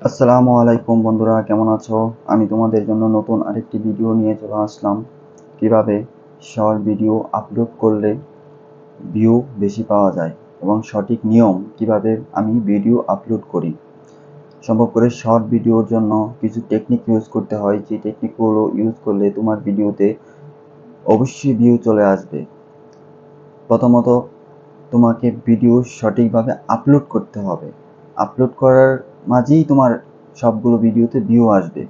আসসালামু আলাইকুম বন্ধুরা, কেমন আছো? আমি তোমাদের জন্য নতুন আরেকটি ভিডিও নিয়ে চলে আসলাম। কিভাবে শর্ট ভিডিও আপলোড করলে ভিউ বেশি পাওয়া যায় এবং সঠিক নিয়ম কিভাবে আমি ভিডিও আপলোড করি। সম্ভব করে শর্ট ভিডিওর জন্য কিছু টেকনিক ইউজ করতে হয়, যে টেকনিকগুলো ইউজ করলে তোমার ভিডিওতে অবশ্যই ভিউ চলে আসবে। প্রথমত তোমাকে ভিডিও সঠিকভাবে আপলোড করতে হবে। আপলোড করার মাঝেই তোমার সবগুলো ভিডিওতে ভিউ আসবে।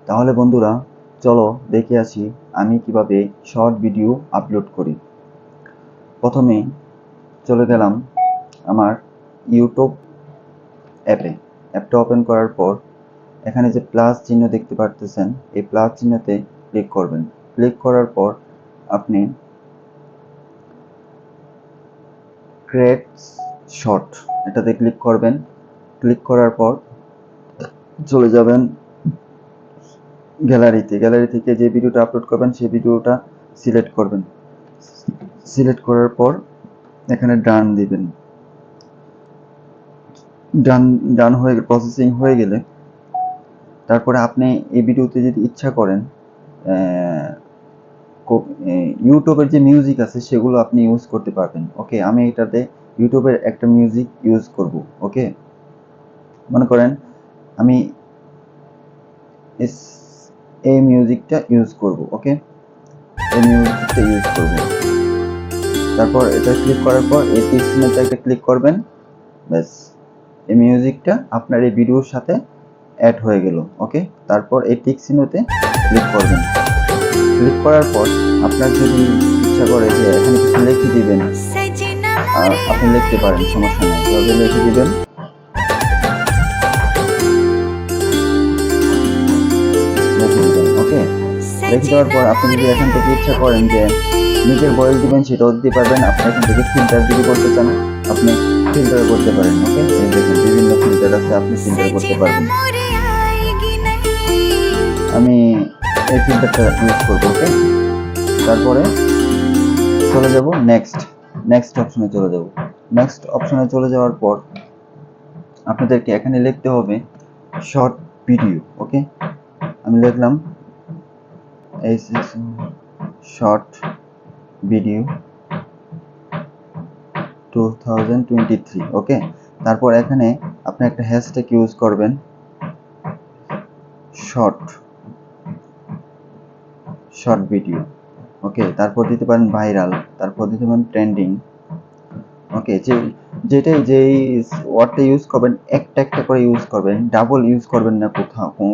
তাহলে বন্ধুরা, চলো দেখে আসি আমি কিভাবে শর্ট ভিডিও আপলোড করি। প্রথমে চলে গেলাম আমার ইউটিউব অ্যাপটা ওপেন করার পর এখানে যে প্লাস চিহ্ন দেখতে পারতেছেন, এই প্লাস চিহ্নতে ক্লিক করবেন। ক্লিক করার পর আপনি ক্রিয়েট শর্ট এটাতে ক্লিক করবেন। ক্লিক করার পর চলে যাবেন গ্যালারি থেকে যে ভিডিওটা আপলোড করবেন সেই ভিডিওটা সিলেক্ট করবেন। সিলেক্ট করার পর এখানে ডান দিবেন। ডান হয়ে প্রসেসিং হয়ে গেলে তারপরে আপনি এই ভিডিওতে যদি ইচ্ছা করেন ইউটিউবের যে মিউজিক আছে সেগুলো আপনি ইউজ করতে পারবেন। ওকে, আমি এটাতে ইউটিউবের একটা মিউজিক ইউজ করব। ওকে, মনে করেন আমি এই মিউজিকটা ইউজ করব। ওকে, এই মিউজিকটা ইউজ করব। তারপর এটা ক্লিক করার পর এই টিক চিহ্নটা একটা ক্লিক করবেন। ব্যাস, এই মিউজিকটা আপনার এই ভিডিওর সাথে অ্যাড হয়ে গেল। ওকে, তারপর এই টিক চিহ্নতে ক্লিক করবেন। ক্লিক করার পর আপনার যদি ইচ্ছা করে যে এখানে কিছু লিখে দিবেন, আপনি লিখতে পারেন, সমস্যা নেই। তবে লিখে দিবেন। ওকে, লিখে দেওয়ার পর আপনি যদি এখান থেকে ইচ্ছা করেন যে নিজের ভয়েস দিবেন, সেটাও দিতে পারবেন। আপনি এখান থেকে ফিল্টার যদি করতে চান আপনি ফিল্টার করতে পারেন। ওকে, এই দেখুন বিভিন্ন ফিল্টার আছে, আপনি ফিল্টার করতে পারবেন। আমি এই ফিল্টারটা ইউজ করবো। ওকে, তারপরে চলে যাব নেক্সট অপশনে চলে যাব। নেক্সট অপশনে চলে যাওয়ার পর আপনাদেরকে এখানে লিখতে হবে শর্ট ভিডিও। ওকে, আমি লিখলাম এই শর্ট ভিডিও 2023। ওকে, তারপর এখানে আপনি একটা হ্যাশট্যাগ ইউজ করবেন, শর্ট ভিডিও। ওকে, তারপর দিতে পারেন ভাইরাল, তারপর দিতে পারেন ট্রেন্ডিং। ওকে, যেই ওয়ার্ডটা ইউজ করবেন একটা একটা করে ইউজ করবেন, ডাবল ইউজ করবেন না,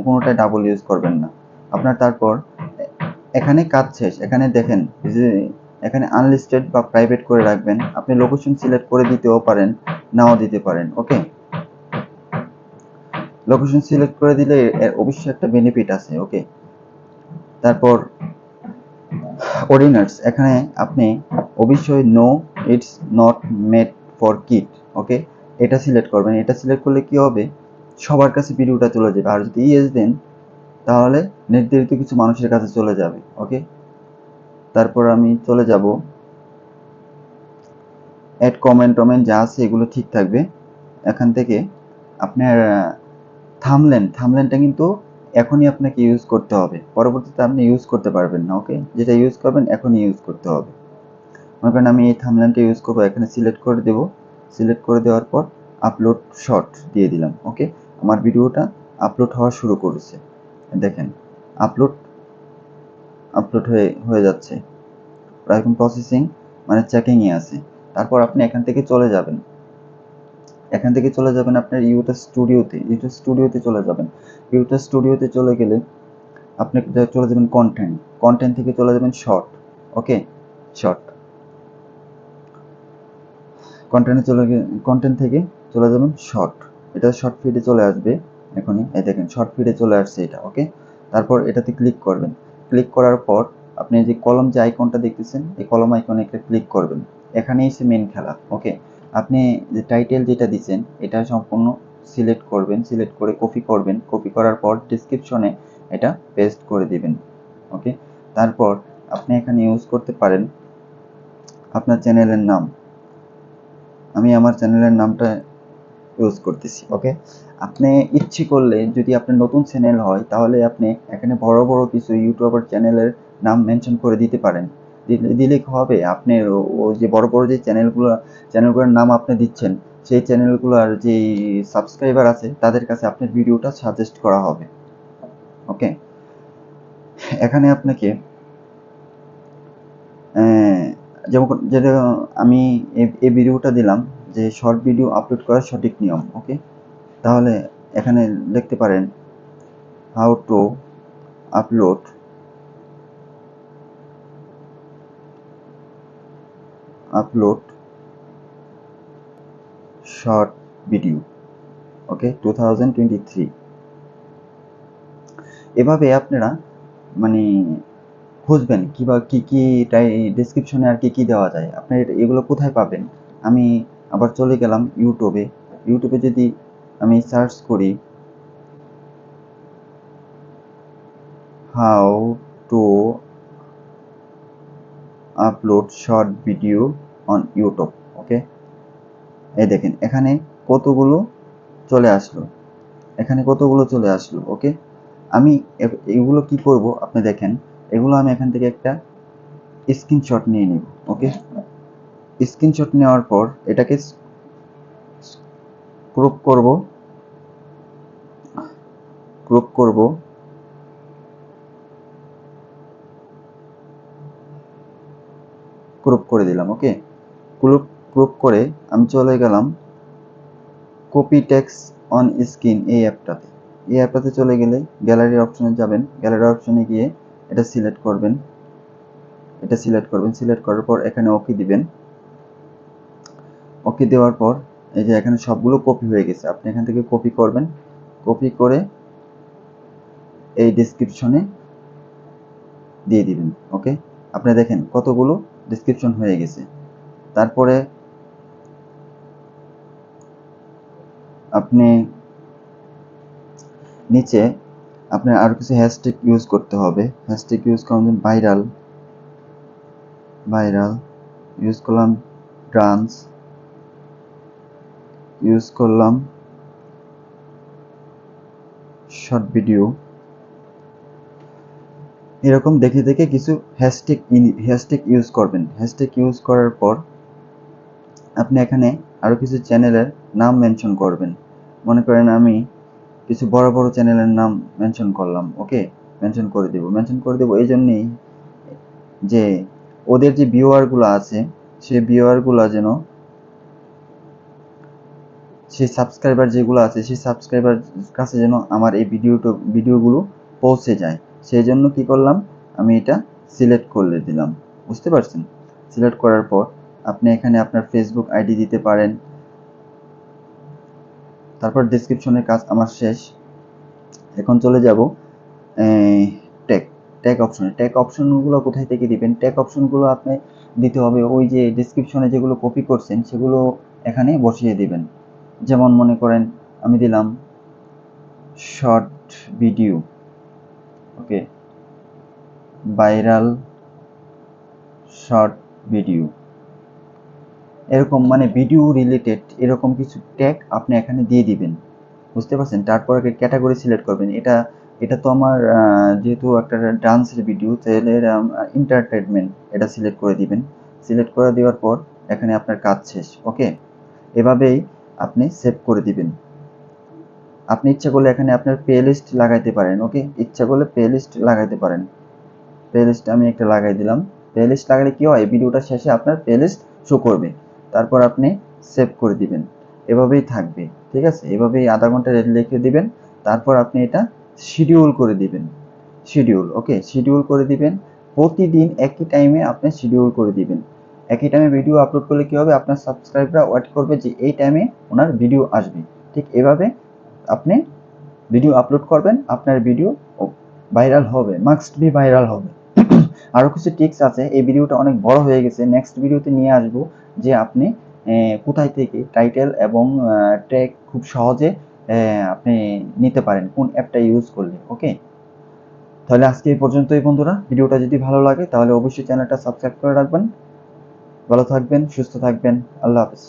কোনোটাই ডাবল ইউজ করবেন না আপনার। তারপর এখানে কাজ শেষ। এখানে দেখেন যে এখানে আনলিস্টেড বা প্রাইভেট করে রাখবেন। আপনি লোকেশন সিলেক্ট করে দিতেও পারেন, নাও দিতে পারেন। ওকে, লোকেশন সিলেক্ট করে দিলে এর অবশ্যই একটা বেনিফিট আছে। ওকে, তারপর অডিয়েন্স, এখানে আপনি অবশ্যই no it's not made for kid. Okay, এটা সিলেক্ট করবেন। এটা সিলেক্ট করলে কি হবে, সবার কাছে ভিডিওটা চলে যাবে। আর যদি ইয়েস দেন তাহলে নির্ধারিত কিছু মানুষের কাছে চলে যাবে। ওকে, তারপর আমি চলে যাব অ্যাড টমেন্ট যা আছে এগুলো ঠিক থাকবে। এখান থেকে আপনার থামলেনটা কিন্তু এখনই আপনাকে ইউজ করতে হবে, পরবর্তীতে আপনি ইউজ করতে পারবেন না। ওকে, যেটা ইউজ করবেন এখনই ইউজ করতে হবে। মনে করেন আমি এই থামলেনটা ইউজ করবো, এখানে সিলেক্ট করে দেব। সিলেক্ট করে দেওয়ার পর আপলোড শর্ট দিয়ে দিলাম। ওকে, আমার ভিডিওটা আপলোড হওয়া শুরু করেছে। দেখেন আপলোড হয়ে যাচ্ছে। এখন প্রসেসিং মানে চেকিংয়ে আছে। তারপর আপনি এখান থেকে চলে যাবেন। আপনার ইউটিউব স্টুডিওতে চলে যাবেন। ইউটিউব স্টুডিওতে চলে গেলে আপনি চলে যাবেন কন্টেন্ট থেকে চলে যাবেন শর্ট। ওকে, শর্ট কন্টেন্ট থেকে চলে যাবেন শর্ট। এটা শর্ট ফিডে চলে আসবে এখনই। এই দেখেন শর্ট ফিডে চলে আসছে এটা। ওকে, তারপর এটাতে ক্লিক করবেন। ক্লিক করার পর আপনি যে কলম যে আইকনটা দেখতেছেন, এই কলম আইকনে একটা ক্লিক করবেন। এখানেই এসে মেন খেলা। ওকে, আপনি যে টাইটেল যেটা দিচ্ছেন এটা সম্পূর্ণ সিলেক্ট করবেন। সিলেক্ট করে কপি করার পর ডেসক্রিপশনে এটা পেস্ট করে দিবেন। ওকে, তারপর আপনি এখানে ইউজ করতে পারেন আপনার চ্যানেলের নাম। আমি আমার চ্যানেলের নামটা ইউজ করতেছি। ওকে, আপনি ইচ্ছে করলে যদি আপনার নতুন চ্যানেল হয় তাহলে আপনি এখানে বড় বড় কিছু ইউটিউবার চ্যানেলের নাম মেনশন করে দিতে পারেন। দিলে কি হবে, আপনি ওই যে বড় বড় যে চ্যানেলগুলোর নাম আপনি দিচ্ছেন, সেই চ্যানেলগুলোর যে সাবস্ক্রাইবার আছে তাদের কাছে আপনার ভিডিওটা সাজেস্ট করা হবে। ওকে, এখানে আপনাকে যেমন যেটা আমি এই ভিডিওটা দিলাম যে শর্ট ভিডিও আপলোড করার সঠিক নিয়ম। ওকে, তাহলে এখানে লিখতে পারেন how to upload short video. Okay, 2023। এভাবে আপনারা মানে খুঁজবেন কিবা কি কি ডেসক্রিপশনে আর কি কি দেওয়া যায়, আপনি এগুলো কোথায় পাবেন। আমি আবার চলে গেলাম ইউটিউবে যদি আমি সার্চ করি how to upload short video on YouTube. Okay, এই দেখেন এখানে কতগুলো চলে আসলো। ওকে, আমি এগুলো কি করব আপনি দেখেন, এগুলো আমি এখান থেকে একটা স্ক্রিনশট নিয়ে নিব। ওকে, স্ক্রিনশট নেওয়ার পর এটাকে ক্রপ করব ক্রপ করে দিলাম। ওকে, ক্রপ করে আমি চলে গেলাম কপি টেক্সট অন স্ক্রিন এই অ্যাপটাতে চলে গেলে গ্যালারি অপশনে যাবেন। গ্যালারি অপশনে গিয়ে এটা সিলেক্ট করবেন। সিলেক্ট করার পর এখানে ওকে দিবেন। ওকে দেওয়ার পর এই যে এখানে সবগুলো কপি হয়ে গেছে, আপনি এখান থেকে কপি করবেন। কপি করে এই ডেসক্রিপশনে দিয়ে দিবেন। ওকে, আপনি দেখেন কতগুলো ডেসক্রিপশন হয়ে গেছে। তারপরে আপনি নিচে আপনার আরো কিছু হ্যাশট্যাগ ইউজ করতে হবে। হ্যাশট্যাগ ইউজ করার জন্য ভাইরাল ইউজ করলাম, ডান্স ইউজ করলাম, শর্ট ভিডিও, এরকম দেখে দেখে কিছু হ্যাশট্যাগ ইউজ করবেন। হ্যাশট্যাগ ইউজ করার পর আপনি এখানে আরো কিছু চ্যানেলের নাম মেনশন করবেন। মনে করেন আমি কিছু বড় বড় চ্যানেলের নাম মেনশন করলাম। ওকে, মেনশন করে দেব এই জন্যই যে ওদের যে ভিউয়ারগুলো আছে সেই ভিউয়ারগুলো যেন সেই সাবস্ক্রাইবার যেগুলো আছে সেই সাবস্ক্রাইবার কাছে যেন আমার এই ভিডিওগুলো পৌঁছে যায়। সেই জন্য কি করলাম, আমি এটা সিলেক্ট করে দিলাম। বুঝতে পারছেন? সিলেক্ট করার পর আপনি এখানে আপনার ফেসবুক আইডি দিতে পারেন। তারপর ডেসক্রিপশনের কাজ আমার শেষ। এখন চলে যাব ট্যাগ অপশনগুলো কোথায় থেকে দিবেন। ট্যাগ অপশনগুলো আপনি দিতে হবে ওই যে ডেসক্রিপশনে যেগুলো কপি করছেন সেগুলো এখানে বসিয়ে দিবেন। যেমন মনে করেন আমি দিলাম শর্ট ভিডিও। ওকে, ভাইরাল শর্ট ভিডিও, এরকম মানে ভিডিও রিলেটেড এরকম কিছু ট্যাগ আপনি এখানে দিয়ে দিবেন। বুঝতে পারছেন? তারপর ক্যাটাগরি সিলেক্ট করবেন। এটা তো আমার যেহেতু একটা ডান্সের ভিডিও তাহলে এন্টারটেনমেন্ট এটা সিলেক্ট করে দিবেন। সিলেক্ট করে দেওয়ার পর এখানে আপনার কাজ শেষ। ওকে, এভাবেই আপনি সেভ করে দিবেন। আপনি ইচ্ছা করলে এখানে আপনার প্লে লিস্ট লাগাইতে পারেন। ওকে, ইচ্ছা করলে প্লে লিস্ট লাগাইতে পারেন। প্লে লিস্ট আমি একটা লাগাই দিলাম। প্লে লিস্ট লাগালে কি হয়, ভিডিওটা শেষে আপনার প্লে লিস্ট শো করবে। তারপর আপনি সেভ করে দিবেন। এভাবেই থাকবে। ঠিক আছে, এভাবেই আধা ঘন্টা রেখে দিবেন। তারপর আপনি এটা শিডিউল করে দিবেন। ওকে, শিডিউল করে দিবেন। প্রতিদিন একই টাইমে আপনি শিডিউল করে দিবেন। একই টাইমে ভিডিও আপলোড করলে কি হবে, আপনার সাবস্ক্রাইবরা ওয়েট করবে যে এই টাইমে ওনার ভিডিও আসবে। ঠিক এভাবে আপনি ভিডিও আপলোড করবেন, আপনার ভিডিও ভাইরাল হবে, মাস্ট বি ভাইরাল হবে। আরো কিছু টিপস আছে, এই ভিডিওটা অনেক বড় হয়ে গেছে, নেক্সট ভিডিওতে নিয়ে আসবো যে আপনি কোথায় থেকে টাইটেল এবং ট্যাগ খুব সহজে আপনি নিতে পারেন কোন অ্যাপটা ইউজ করলে। ওকে, তাহলে আজকে এই পর্যন্তই বন্ধুরা। ভিডিওটা যদি ভালো লাগে তাহলে অবশ্যই চ্যানেলটা সাবস্ক্রাইব করে রাখবেন। ভালো থাকবেন, সুস্থ থাকবেন, আল্লাহ হাফেজ।